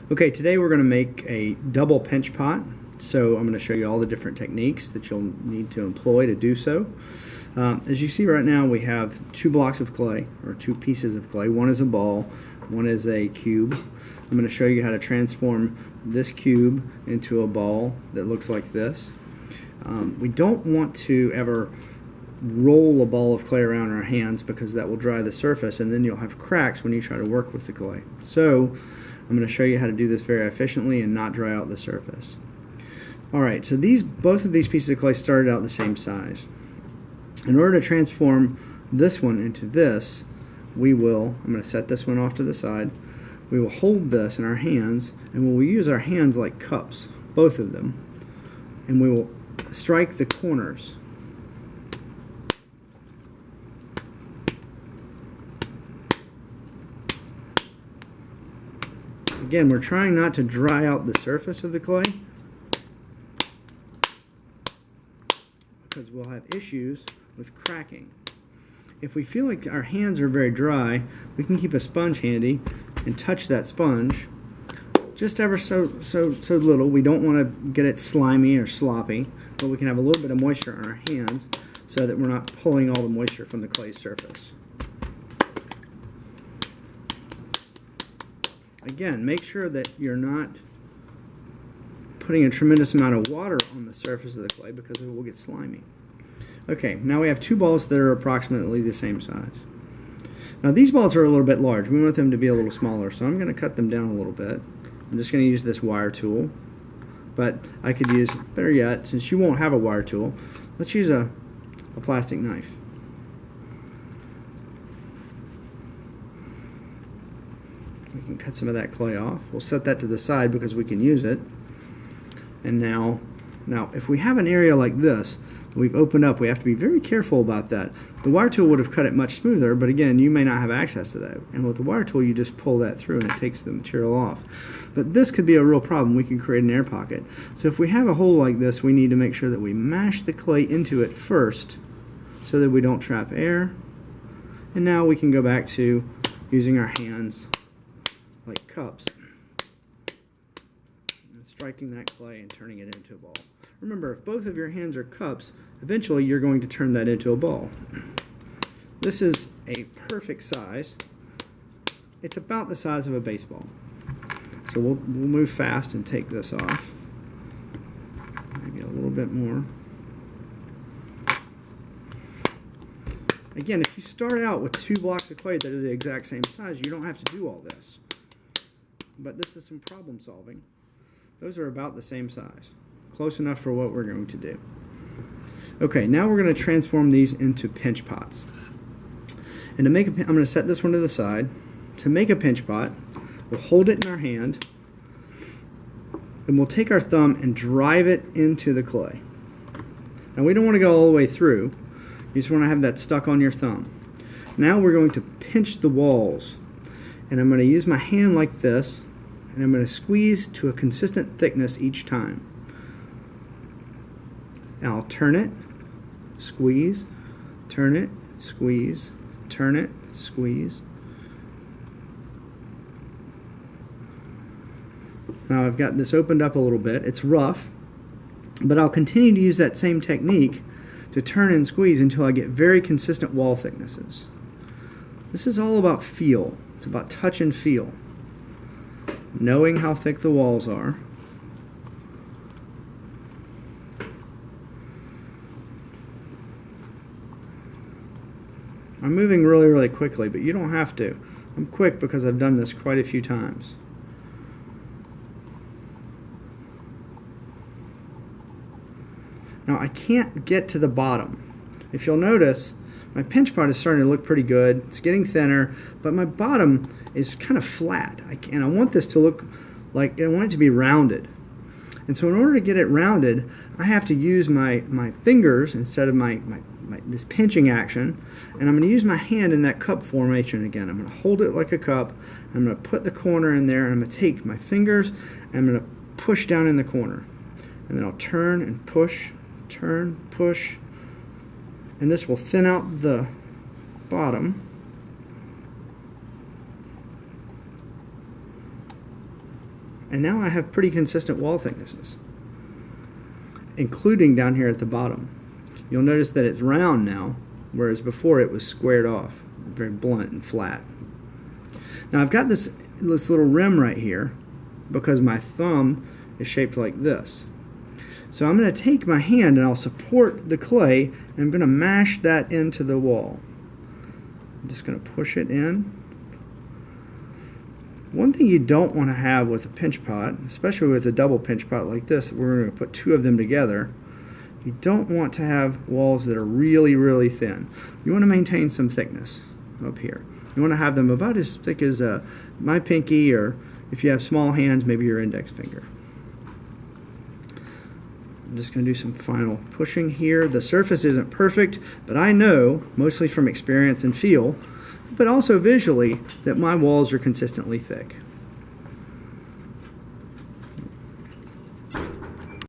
Okay, today we're going to make a double pinch pot. So I'm going to show you all the different techniques that you'll need to employ to do so. As you see right now, we have two blocks of clay, or two pieces of clay. One is a ball, one is a cube. I'm going to show you how to transform this cube into a ball that looks like this. We don't want to ever roll a ball of clay around our hands because that will dry the surface and then you'll have cracks when you try to work with the clay. So I'm going to show you how to do this very efficiently and not dry out the surface. Alright, so both of these pieces of clay started out the same size. In order to transform this one into this, I'm going to set this one off to the side, we will hold this in our hands and we'll use our hands like cups, both of them, and we will strike the corners. Again, we're trying not to dry out the surface of the clay because we'll have issues with cracking. If we feel like our hands are very dry, we can keep a sponge handy and touch that sponge just ever so little. We don't want to get it slimy or sloppy, but we can have a little bit of moisture on our hands so that we're not pulling all the moisture from the clay surface. Again, make sure that you're not putting a tremendous amount of water on the surface of the clay because it will get slimy. Okay, now we have two balls that are approximately the same size. Now these balls are a little bit large. We want them to be a little smaller, so I'm going to cut them down a little bit. I'm just going to use this wire tool, but I could use, better yet, since you won't have a wire tool, let's use a plastic knife. We can cut some of that clay off. We'll set that to the side because we can use it. And now if we have an area like this that we've opened up, we have to be very careful about that. The wire tool would have cut it much smoother, but again, you may not have access to that. And with the wire tool, you just pull that through and it takes the material off. But this could be a real problem. We can create an air pocket. So if we have a hole like this, we need to make sure that we mash the clay into it first so that we don't trap air. And now we can go back to using our hands like cups and striking that clay and turning it into a ball. Remember, if both of your hands are cups, eventually you're going to turn that into a ball. This is a perfect size. It's about the size of a baseball. So we'll move fast and take this off. Maybe a little bit more. Again, if you start out with two blocks of clay that are the exact same size, you don't have to do all this. But this is some problem solving. Those are about the same size. Close enough for what we're going to do. Okay, now we're going to transform these into pinch pots. And to make I'm going to set this one to the side. To make a pinch pot, we'll hold it in our hand and we'll take our thumb and drive it into the clay. Now we don't want to go all the way through. You just want to have that stuck on your thumb. Now we're going to pinch the walls. And I'm going to use my hand like this, and I'm going to squeeze to a consistent thickness each time. And I'll turn it, squeeze, turn it, squeeze, turn it, squeeze. Now I've got this opened up a little bit. It's rough, but I'll continue to use that same technique to turn and squeeze until I get very consistent wall thicknesses. This is all about feel. It's about touch and feel. Knowing how thick the walls are. I'm moving really quickly, but you don't have to. I'm quick because I've done this quite a few times. Now I can't get to the bottom. If you'll notice, my pinch pot is starting to look pretty good. It's getting thinner, but my bottom is kind of flat. And I want this to look like, I want it to be rounded. And so in order to get it rounded, I have to use my fingers instead of this pinching action. And I'm going to use my hand in that cup formation again. I'm going to hold it like a cup. I'm going to put the corner in there, and I'm going to take my fingers and I'm going to push down in the corner. And then I'll turn and push, turn, push. And this will thin out the bottom. And now I have pretty consistent wall thicknesses, including down here at the bottom. You'll notice that it's round now, whereas before it was squared off, very blunt and flat. Now I've got this little rim right here because my thumb is shaped like this. So I'm going to take my hand and I'll support the clay and I'm going to mash that into the wall. I'm just going to push it in. One thing you don't want to have with a pinch pot, especially with a double pinch pot like this, we're going to put two of them together. You don't want to have walls that are really, really thin. You want to maintain some thickness up here. You want to have them about as thick as my pinky, or if you have small hands, maybe your index finger. I'm just going to do some final pushing here. The surface isn't perfect, but I know, mostly from experience and feel, but also visually, that my walls are consistently thick.